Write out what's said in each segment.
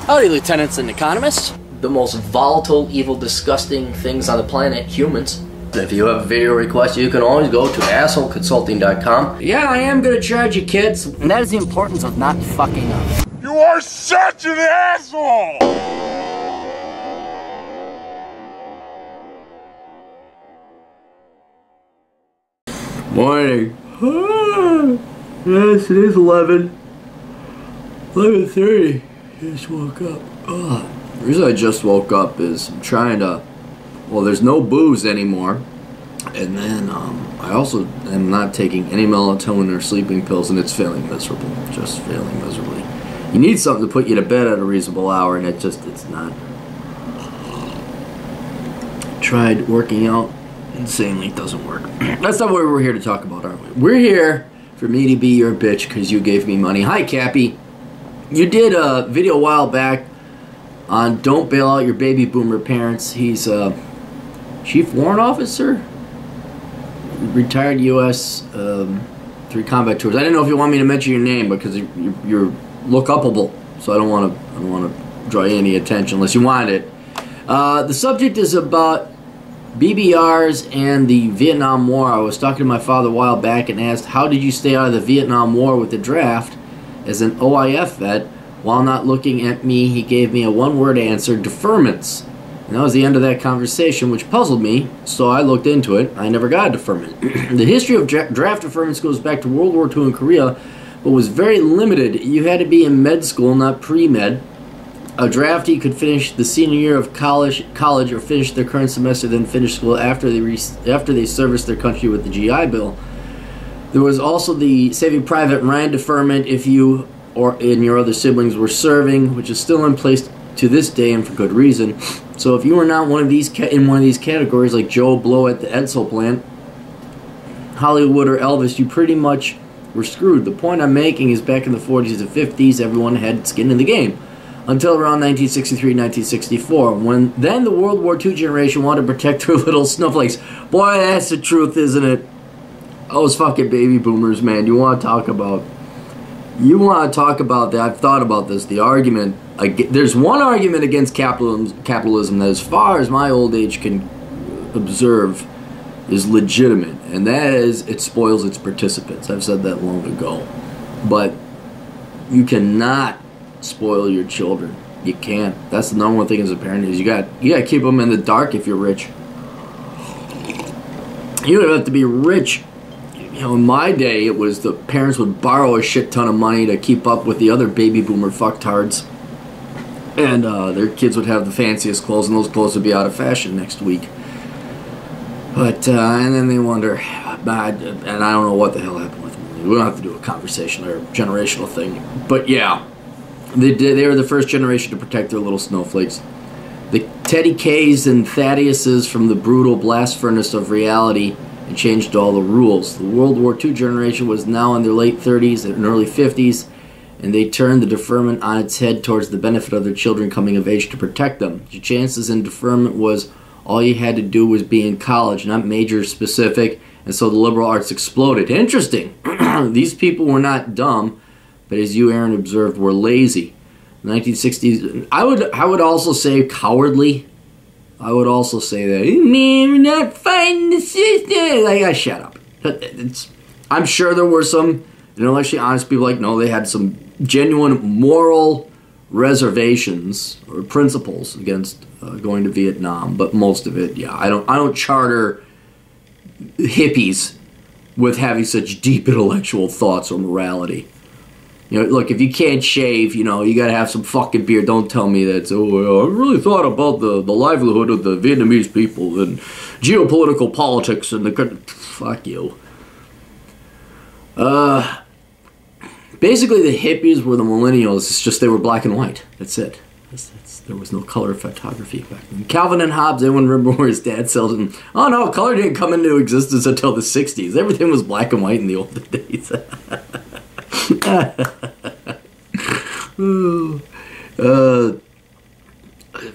Howdy, lieutenants and economists. The most volatile, evil, disgusting things on the planet, humans. If you have a video request, you can always go to assholeconsulting.com. Yeah, I am gonna charge you, kids. And that is the importance of not fucking up. You are such an asshole! Morning. Yes, it is 11:30. Just woke up. The reason I just woke up is I'm trying to, well, there's no booze anymore. And then I also am not taking any melatonin or sleeping pills, and it's failing miserable. Just failing miserably. You need something to put you to bed at a reasonable hour, and it's not. Tried working out. Insanely, it doesn't work. That's not what we're here to talk about, are we? We're here for me to be your bitch because you gave me money. Hi, Cappy. You did a video a while back on don't bail out your baby boomer parents. He's a chief warrant officer, retired U.S. 3 combat tours. I didn't know if you want me to mention your name because you're look-upable, so I don't want to draw you any attention unless you want it. The subject is about BBRs and the Vietnam War. I was talking to my father a while back and asked, how did you stay out of the Vietnam War with the draft as an OIF vet? While not looking at me, he gave me a one-word answer, deferments. And that was the end of that conversation, which puzzled me, so I looked into it. I never got a deferment. The history of draft deferments goes back to World War II in Korea, but was very limited. You had to be in med school, not pre-med. A draftee could finish the senior year of college or finish their current semester, then finish school after they serviced their country with the GI Bill. There was also the Saving Private Ryan deferment if you or your other siblings were serving, which is still in place to this day and for good reason. So if you were not in one of these categories, like Joe Blow at the Edsel plant, Hollywood, or Elvis, you pretty much were screwed. The point I'm making is back in the 40s and 50s, everyone had skin in the game. Until around 1963, 1964, when then the World War II generation wanted to protect their little snowflakes. Boy, that's the truth, isn't it? Those fucking baby boomers, man. You want to talk about that. I've thought about this. The argument, there's one argument against capitalism that, as far as my old age can observe, is legitimate, and that is it spoils its participants. I've said that long ago. But you cannot spoil your children. You can't. That's the number one thing as a parent is you got to keep them in the dark if you're rich. You don't have to be rich. You know, in my day, it was the parents would borrow a shit ton of money to keep up with the other baby boomer fucktards, and their kids would have the fanciest clothes, and those clothes would be out of fashion next week. But and then they wonder, and I don't know what the hell happened with them. We don't have to do a conversation or a generational thing, but yeah. They were the first generation to protect their little snowflakes. The Teddy K's and Thaddeus's from the brutal blast furnace of reality and changed all the rules. The World War II generation was now in their late 30s and early 50s, and they turned the deferment on its head towards the benefit of their children coming of age to protect them. The chances in deferment was all you had to do was be in college, not major specific, and so the liberal arts exploded. Interesting. These people were not dumb, but as you, Aaron, observed, were lazy. 1960s, I would also say cowardly. I would also say that, man, we're not fighting the system. Like, shut up. I'm sure there were some intellectually honest people like, no, they had some genuine moral reservations or principles against going to Vietnam, but most of it, yeah, I don't charter hippies with having such deep intellectual thoughts or morality. You know, look, if you can't shave, you know, you gotta have some fucking beer. Don't tell me that, I really thought about the livelihood of the Vietnamese people and geopolitical politics and the... Fuck you. Basically, the hippies were the millennials. It's just they were black and white. That's it. There was no color photography back then. Calvin and Hobbes, everyone remember where his dad sells them. Oh no, color didn't come into existence until the 60s. Everything was black and white in the olden days.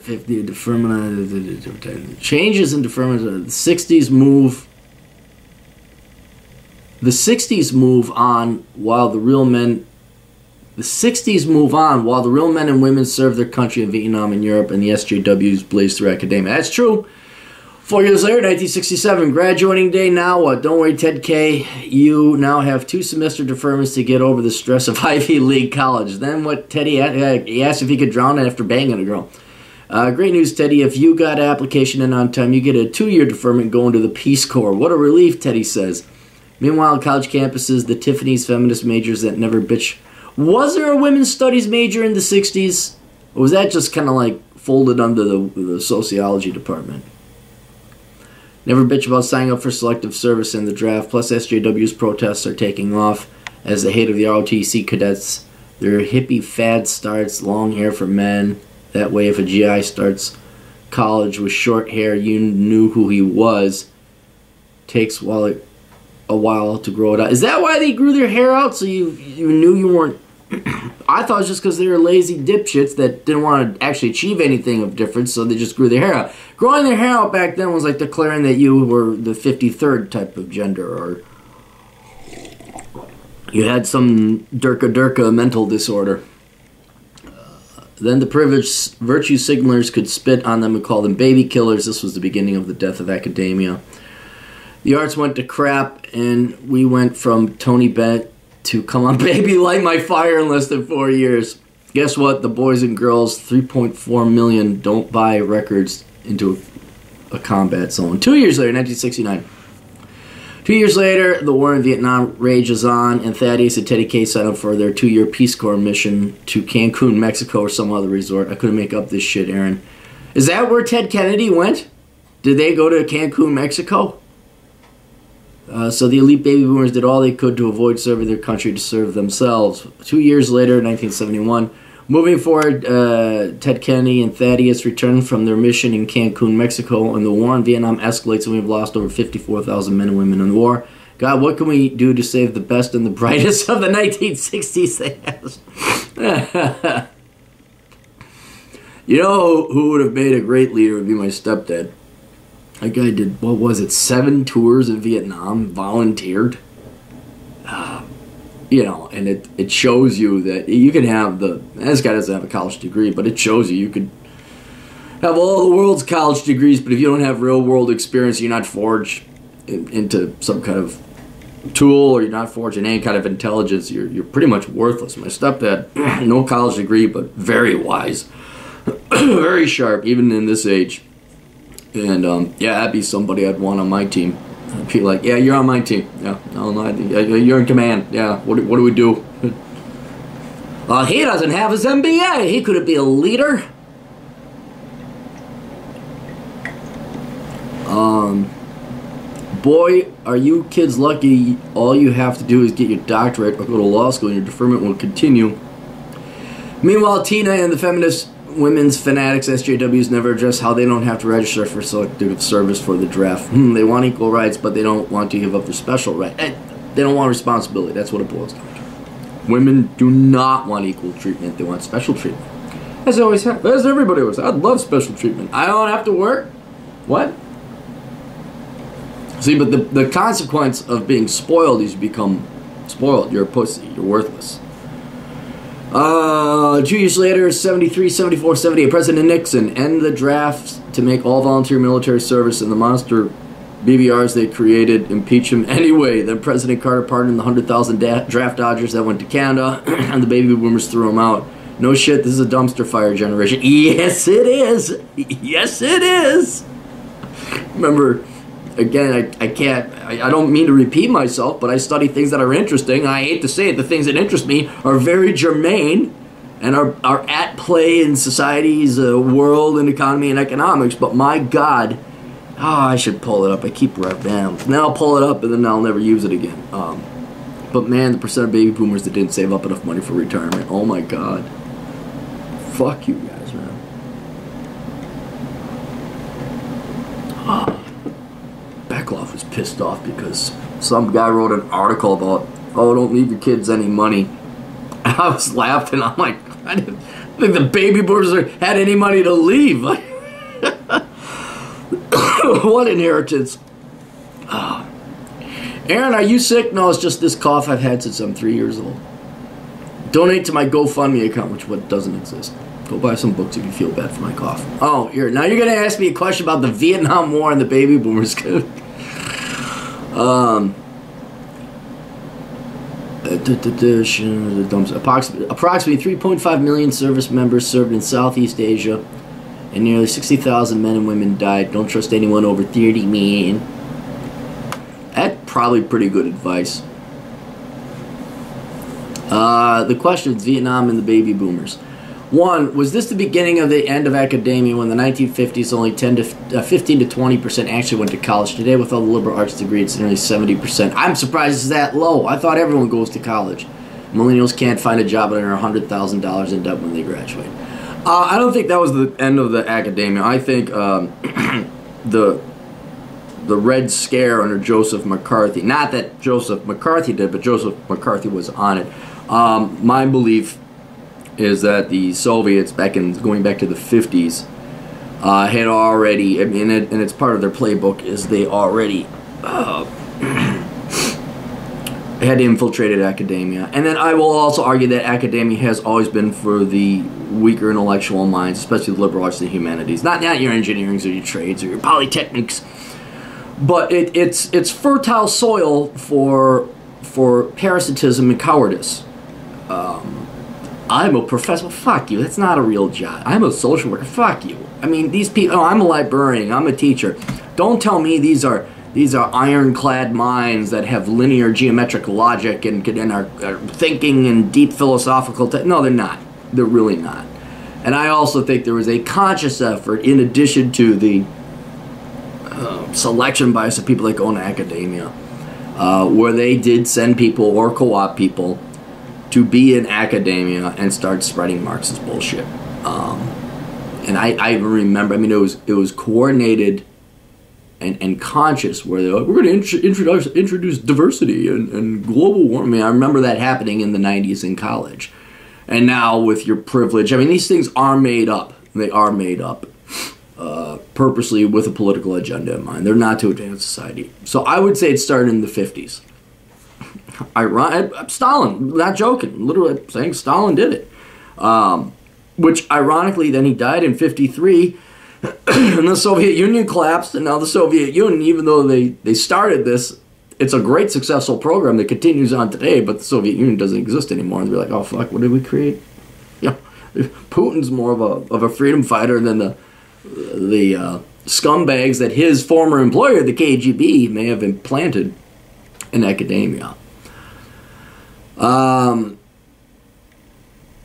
50 deferment, changes in deferment. The 60s move. The 60s move on while the real men The 60s move on while the real men and women served their country in Vietnam and Europe, and the SJWs blazed through academia. That's true. 4 years later, 1967, graduating day. Now what? Don't worry, Ted K. You now have 2 semester deferments to get over the stress of Ivy League college. Then what? Teddy he asked if he could drown after banging a girl. Great news, Teddy. If you got application in on time, you get a 2-year deferment going to the Peace Corps. What a relief, Teddy says. Meanwhile, college campuses, the Tiffany's feminist majors that never bitch. Was there a women's studies major in the 60s? Or was that just kind of like folded under the sociology department? Never bitch about signing up for selective service in the draft. Plus, SJW's protests are taking off as the hate of the ROTC cadets. Their hippie fad starts, long hair for men. That way, if a GI starts college with short hair, you knew who he was. Takes a while to grow it out. Is that why they grew their hair out? So you knew you weren't... I thought it was just because they were lazy dipshits that didn't want to actually achieve anything of difference, so they just grew their hair out. Growing their hair out back then was like declaring that you were the 53rd type of gender, or you had some Durka mental disorder. Then the privileged virtue signalers could spit on them and call them baby killers. This was the beginning of the death of academia. The arts went to crap, and we went from Tony Bennett to Come On Baby, Light My Fire in less than 4 years. Guess what? The boys and girls, 3.4 million, don't buy records into a combat zone. 2 years later, 1969. 2 years later, the war in Vietnam rages on, and Thaddeus and Teddy K signed up for their 2-year Peace Corps mission to Cancun, Mexico, or some other resort. I couldn't make up this shit, Aaron. Is that where Ted Kennedy went? Did they go to Cancun, Mexico? So the elite baby boomers did all they could to avoid serving their country to serve themselves. 2 years later, 1971, moving forward, Ted Kennedy and Thaddeus returned from their mission in Cancun, Mexico, and the war in Vietnam escalates, and we've lost over 54,000 men and women in the war. God, what can we do to save the best and the brightest of the 1960s? They asked. You know who would have made a great leader would be my stepdad. That guy did, what was it, 7 tours in Vietnam, volunteered. You know, and it shows you that you can have this guy doesn't have a college degree, but it shows you could have all the world's college degrees, but if you don't have real world experience, you're not forged into some kind of tool, or you're not forged in any kind of intelligence, you're pretty much worthless. My stepdad, no college degree, but very wise, very sharp, even in this age. And, yeah, that'd be somebody I'd want on my team. I'd be like, yeah, you're on my team. Yeah, no, you're in command. Yeah, what do we do? He doesn't have his MBA. He couldn't be a leader. Boy, are you kids lucky. All you have to do is get your doctorate or go to law school and your deferment will continue. Meanwhile, Tina and the feminist women's fanatics, SJWs, never address how they don't have to register for selective service for the draft. They want equal rights, but they don't want to give up their special right. They don't want responsibility. That's what it boils down to. Women do not want equal treatment. They want special treatment. As they always have. As everybody always. I'd love special treatment. I don't have to work. What? See, but the consequence of being spoiled is you become spoiled. You're a pussy. You're worthless. 2 years later, 73, 74, 78, President Nixon ended the draft to make all volunteer military service, and the monster BVRs they created impeach him anyway. Then President Carter pardoned the 100,000 draft dodgers that went to Canada, and the baby boomers threw them out. No shit, this is a dumpster fire generation. Yes, it is. Yes, it is. Remember, again, I don't mean to repeat myself, but I study things that are interesting. I hate to say it, the things that interest me are very germane and are at play in society's world and economy and economics, but my God, I should pull it up. I keep right down. Now I'll pull it up and then I'll never use it again. But man, the percent of baby boomers that didn't save up enough money for retirement, oh my God. Fuck you guys, man. Beckloff was pissed off because some guy wrote an article about, oh, don't leave your kids any money. And I was laughing. I'm like, I didn't think the baby boomers had any money to leave. What inheritance. Aaron, are you sick? No, it's just this cough I've had since I'm 3 years old. Donate to my GoFundMe account, which doesn't exist. Go buy some books if you feel bad for my cough. Oh, now you're gonna ask me a question about the Vietnam War and the baby boomers. Approximately 3.5 million service members served in Southeast Asia, and nearly 60,000 men and women died. Don't trust anyone over 30, man. That's probably pretty good advice. The questions: Vietnam and the baby boomers. 1. Was this the beginning of the end of academia when in the 1950s only 15 to 20% actually went to college? Today, with all the liberal arts degrees, it's nearly 70%. I'm surprised it's that low. I thought everyone goes to college. Millennials can't find a job and are $100,000 in debt when they graduate. I don't think that was the end of the academia. I think the Red Scare under Joseph McCarthy, not that Joseph McCarthy did, but Joseph McCarthy was on it. My belief is that the Soviets, going back to the 50s, had already, and it's part of their playbook, is they already had infiltrated academia. And then I will also argue that academia has always been for the weaker intellectual minds, especially the liberal arts and humanities. Not your engineerings or your trades or your polytechnics, but it's fertile soil for parasitism and cowardice. I'm a professor. Fuck you. That's not a real job. I'm a social worker. Fuck you. I mean, these people. Oh, I'm a librarian. I'm a teacher. Don't tell me these are ironclad minds that have linear geometric logic and are thinking in deep philosophical. No, they're not. They're really not. And I also think there was a conscious effort, in addition to the selection bias of people that go into academia, where they did send people or co-opt people to be in academia and start spreading Marxist bullshit. And I remember, I mean, it was coordinated and conscious, where they're like, we're going to introduce diversity and global warming. I remember that happening in the 90s in college. And now with your privilege, I mean, these things are made up. They are made up purposely with a political agenda in mind. They're not to advance society. So I would say it started in the 50s. Stalin, not joking, literally saying Stalin did it. Which ironically, then he died in 53, and the Soviet Union collapsed, and now the Soviet Union, even though they started this, it's a great successful program that continues on today, but the Soviet Union doesn't exist anymore, and they're like, oh fuck, what did we create? Yeah, Putin's more of a freedom fighter than the scumbags that his former employer, the KGB, may have implanted in academia.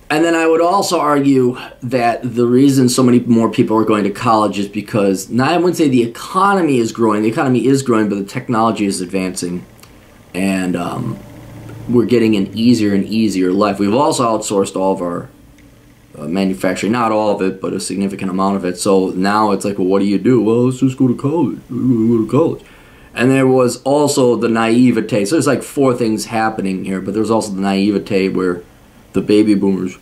And then I would also argue that the reason so many more people are going to college is because, now I wouldn't say the economy is growing. The economy is growing, but the technology is advancing. And we're getting an easier and easier life. We've also outsourced all of our manufacturing. Not all of it, but a significant amount of it. So now it's like, well, what do you do? Well, let's just go to college. Go to college. And there was also the naivete. So there's like 4 things happening here, but there's also the naivete where the baby boomers,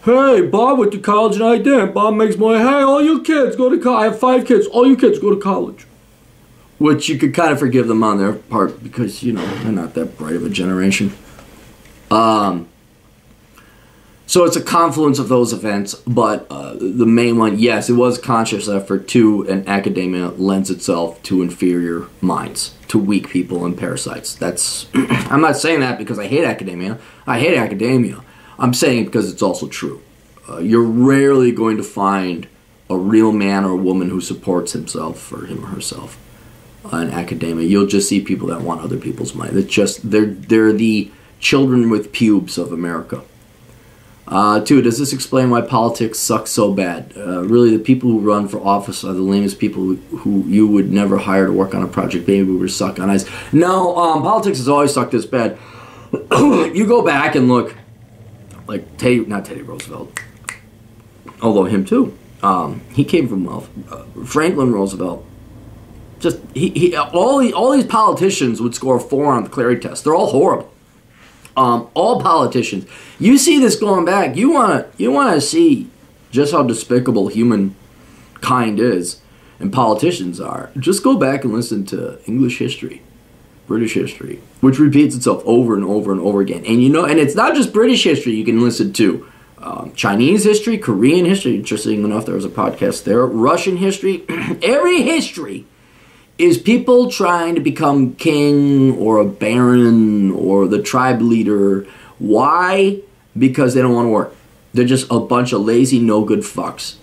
hey, Bob went to college and I didn't. Bob makes money. Hey, all you kids go to college. I have 5 kids. All you kids go to college. Which you could kind of forgive them on their part because, you know, they're not that bright of a generation. So it's a confluence of those events, but the main one, yes, it was conscious effort to, and academia lends itself to inferior minds, to weak people and parasites. That's, I'm not saying that because I hate academia. I hate academia. I'm saying it because it's also true. You're rarely going to find a real man or woman who supports himself or him or herself in academia. You'll just see people that want other people's money. They're the children with pubes of America. 2, does this explain why politics sucks so bad? Really, the people who run for office are the lamest people who you would never hire to work on a project. Baby boomers suck on ice. No, politics has always sucked this bad. You go back and look, like not Teddy Roosevelt, although him too. He came from wealth. Franklin Roosevelt. Just all these politicians would score 4 on the Clary test. They're all horrible. All politicians. You see this going back. You wanna see just how despicable humankind is and politicians are. Just go back and listen to English history. British history, which repeats itself over and over and over again. And and it's not just British history. You can listen to Chinese history, Korean history. Interesting enough, there was a podcast there. Russian history. Every history is people trying to become king or a baron or the tribe leader. Why? Because they don't want to work. They're just a bunch of lazy, no-good fucks.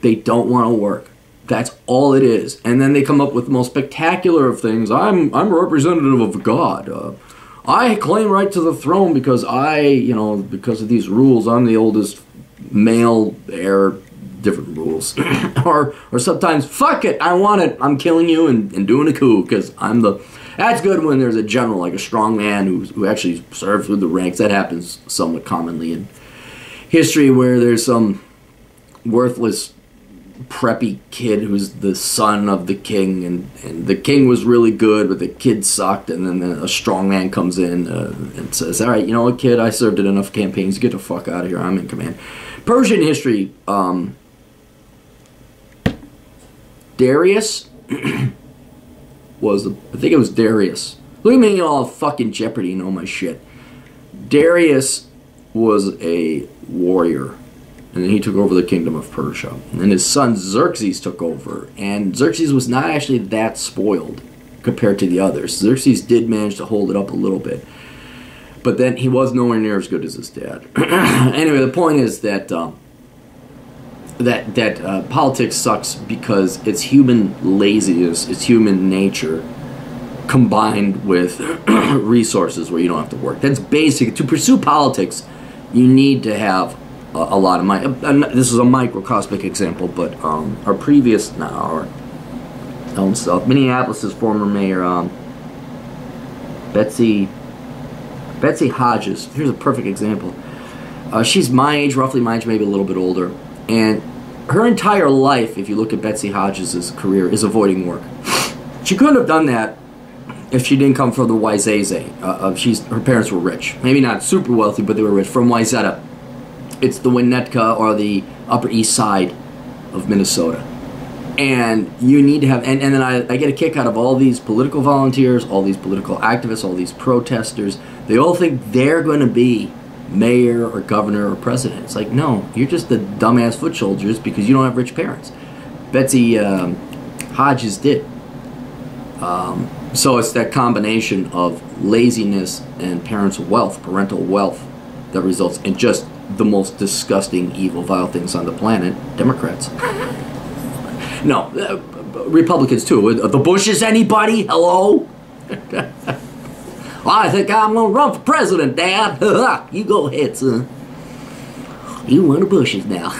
They don't want to work. That's all it is. And then they come up with the most spectacular of things. I'm a representative of God. I claim right to the throne because because of these rules, I'm the oldest male heir, different rules. or sometimes, fuck it, I want it. I'm killing you and doing a coup because I'm the... That's good when there's a general, like a strong man who actually serves through the ranks. That happens somewhat commonly in history where there's some worthless preppy kid who's the son of the king, and the king was really good, but the kid sucked, and then a strong man comes in and says, all right, you know what, kid, I served in enough campaigns, get the fuck out of here, I'm in command. Persian history, Darius I think it was Darius. Look at me all fucking Jeopardy, know my shit. Darius was a warrior, and then he took over the kingdom of Persia. And then his son Xerxes took over, and Xerxes was not actually that spoiled compared to the others. Xerxes did manage to hold it up a little bit, but then he was nowhere near as good as his dad. Anyway, the point is that politics sucks because it's human laziness, it's human nature combined with resources where you don't have to work. That's basic. To pursue politics, you need to have a lot of money. This is a microcosmic example, but our previous, our own stuff, Minneapolis' former mayor, Betsy Hodges. Here's a perfect example. She's my age, roughly my age, maybe a little bit older, and her entire life, if you look at Betsy Hodges' career, is avoiding work. She couldn't have done that if she didn't come from the Wayzata. Her parents were rich. Maybe not super wealthy, but they were rich. From Wayzata. It's the Winnetka or the Upper East Side of Minnesota. And you need to have... And then I get a kick out of all these political volunteers, all these political activists, all these protesters. They all think they're going to be mayor or governor or president. It's like, no, you're just the dumbass foot soldiers because you don't have rich parents. Betsy Hodges did. So it's that combination of laziness and parental wealth, that results in just the most disgusting, evil, vile things on the planet. Democrats. No, Republicans too. The Bushes, anybody? Hello? I think I'm going to run for president, Dad. You go ahead, son. You one of Bushes now.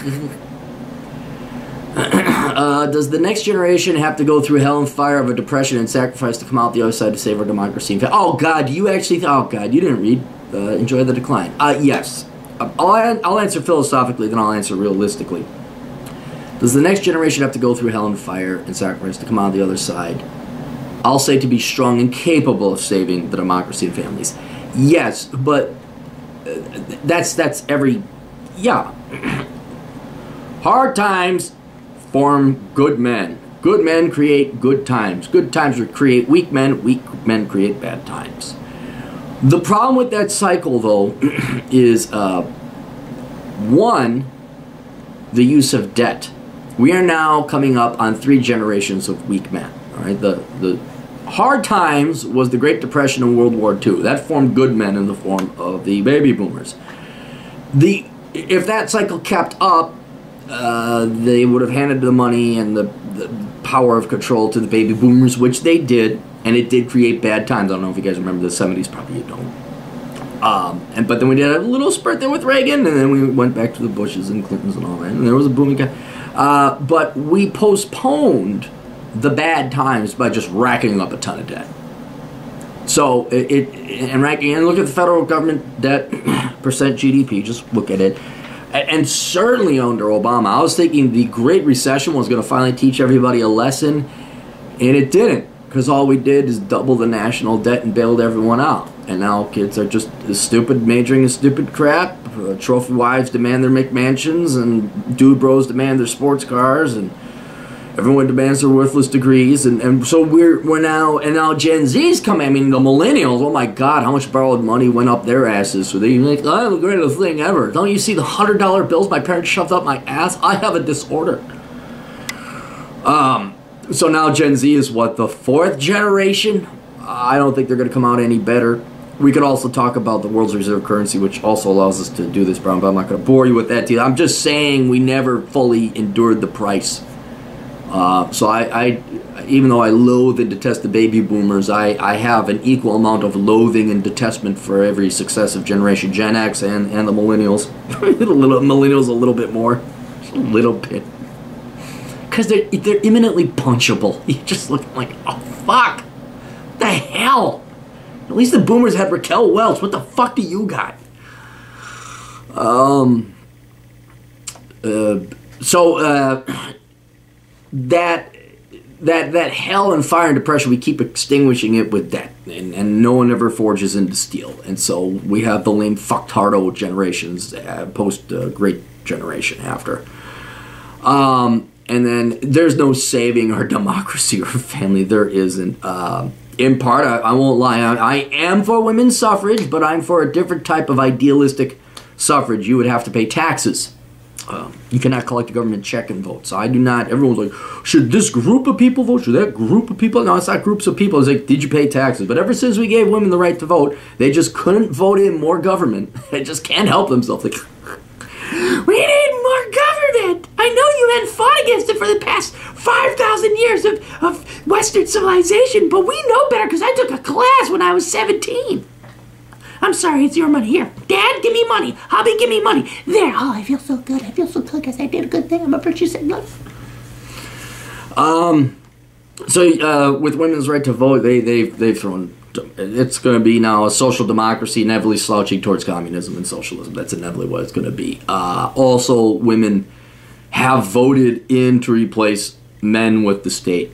Does the next generation have to go through hell and fire of a depression and sacrifice to come out the other side to save our democracy? Oh, God, you actually... Oh, God, you didn't read Enjoy the Decline. Yes. I'll answer philosophically, then I'll answer realistically. Does the next generation have to go through hell and fire and sacrifice to come out the other side? I'll say to be strong and capable of saving the democracy and families. Yes, but that's every... Yeah. Hard times form good men. Good men create good times. Good times create weak men. Weak men create bad times. The problem with that cycle, though, is one, the use of debt. We are now coming up on 3 generations of weak men. All right, the hard times was the Great Depression and World War II. That formed good men in the form of the baby boomers. If that cycle kept up, they would have handed the money and the power of control to the baby boomers, which they did, and it did create bad times. I don't know if you guys remember the 70s, probably you don't. But then we did a little spurt there with Reagan, and then we went back to the Bushes and Clintons and all that, and there was a booming guy. But we postponed the bad times by just racking up a ton of debt. So and look at the federal government debt percent GDP. Just look at it. And certainly under Obama, I was thinking the Great Recession was going to finally teach everybody a lesson, and it didn't, because all we did is double the national debt and bailed everyone out. And now kids are just stupid, majoring in stupid crap. Trophy wives demand their McMansions, and dude bros demand their sports cars, and Everyone demands their worthless degrees, and so we're now Gen Z's coming. I mean, the millennials. Oh my God, how much borrowed money went up their asses? So they like, I have the greatest thing ever. Don't you see the $100 bills my parents shoved up my ass? I have a disorder. So now Gen Z is what, the 4th generation? I don't think they're going to come out any better. We could also talk about the world's reserve currency, which also allows us to do this, Brown, but I'm not going to bore you with that deal. I'm just saying we never fully endured the price. So I even though I loathe and detest the baby boomers, I have an equal amount of loathing and detestment for every successive generation, Gen X and the millennials. Millennials a little bit more. Just a little bit. Because they're imminently punchable. You just look like, oh, fuck. What the hell? At least the boomers had Raquel Welch. What the fuck do you got? That hell and fire and depression, we keep extinguishing it with debt, and no one ever forges into steel, and so we have the lame fucktardo generations post Great Generation after, and then there's no saving our democracy or family. There isn't. In part, I won't lie, I am for women's suffrage, but I'm for a different type of idealistic suffrage. You would have to pay taxes. You cannot collect a government check and vote. So I do not. Everyone's like, should this group of people vote? Should that group of people? No, it's not groups of people. It's like, did you pay taxes? But ever since we gave women the right to vote, they just couldn't vote in more government. They just can't help themselves. Like, we need more government. I know you hadn't fought against it for the past 5,000 years of Western civilization, but we know better because I took a class when I was 17. I'm sorry, it's your money. Here, Dad, give me money. Hubby, give me money. There. Oh, I feel so good. I feel so good because I did a good thing. I'm a virtue signaler. So with women's right to vote, they've thrown. It's going to be now a social democracy, inevitably slouching towards communism and socialism. That's inevitably what it's going to be. Also, women have voted in to replace men with the state.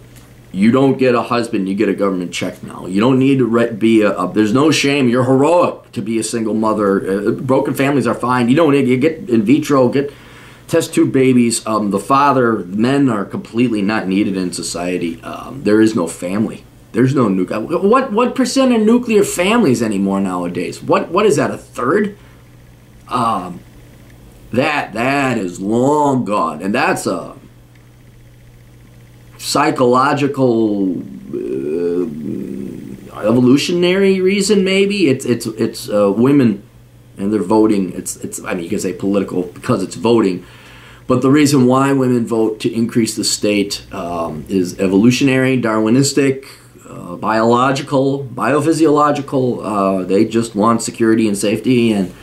You don't get a husband, you get a government check now. You don't need to be there's no shame. You're heroic to be a single mother. Broken families are fine. You don't need, you get in vitro, get test tube babies. Men are completely not needed in society. There is no family. There's no nuclear. What percent of nuclear families anymore nowadays? What is that, a third? That is long gone, and that's a psychological evolutionary reason. Maybe it's women and they're voting. It's I mean, you can say political because it's voting, but the reason why women vote to increase the state is evolutionary, Darwinistic, biological, biophysiological. They just want security and safety, and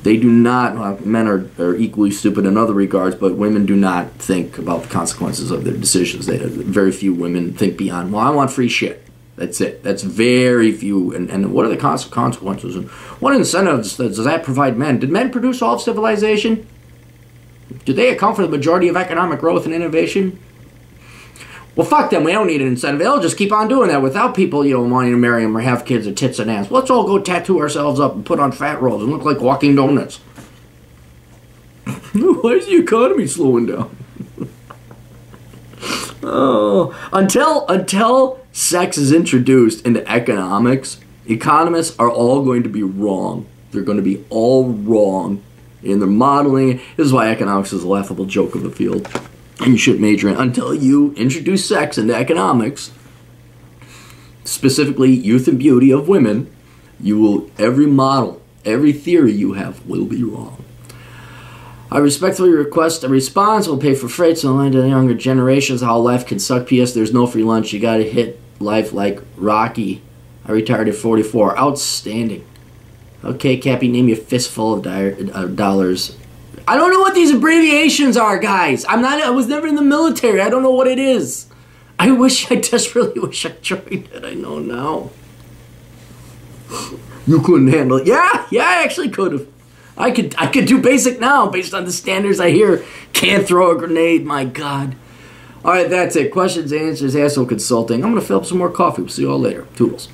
they do not, men are equally stupid in other regards, but women do not think about the consequences of their decisions. Very few women think beyond, well, I want free shit. That's it. That's very few. And what are the consequences? And what incentives does that provide men? Did men produce all of civilization? Did they account for the majority of economic growth and innovation? Well, fuck them. We don't need an incentive. They'll just keep on doing that without people, wanting to marry them or have kids or tits and ass. Let's all go tattoo ourselves up and put on fat rolls and look like walking donuts. Why is the economy slowing down? Until sex is introduced into economics, economists are all going to be wrong. They're going to be all wrong in their modeling. This is why economics is a laughable joke of the field. And you shouldn't major in until you introduce sex into economics, specifically youth and beauty of women. Every model, every theory you have will be wrong. I respectfully request a response. We'll pay for freight so line to the younger generations how life can suck. P.S. There's no free lunch. You gotta hit life like Rocky. I retired at 44. Outstanding. Okay, Cappy, name me a fistful of dollars. I don't know what these abbreviations are, guys. I was never in the military. I don't know what it is. I desperately wish I joined it. I know now. You couldn't handle it. Yeah, I actually could have. I could do basic now based on the standards I hear. Can't throw a grenade, my God. All right, that's it. Questions, answers, asshole consulting. I'm going to fill up some more coffee. We'll see you all later. Toodles.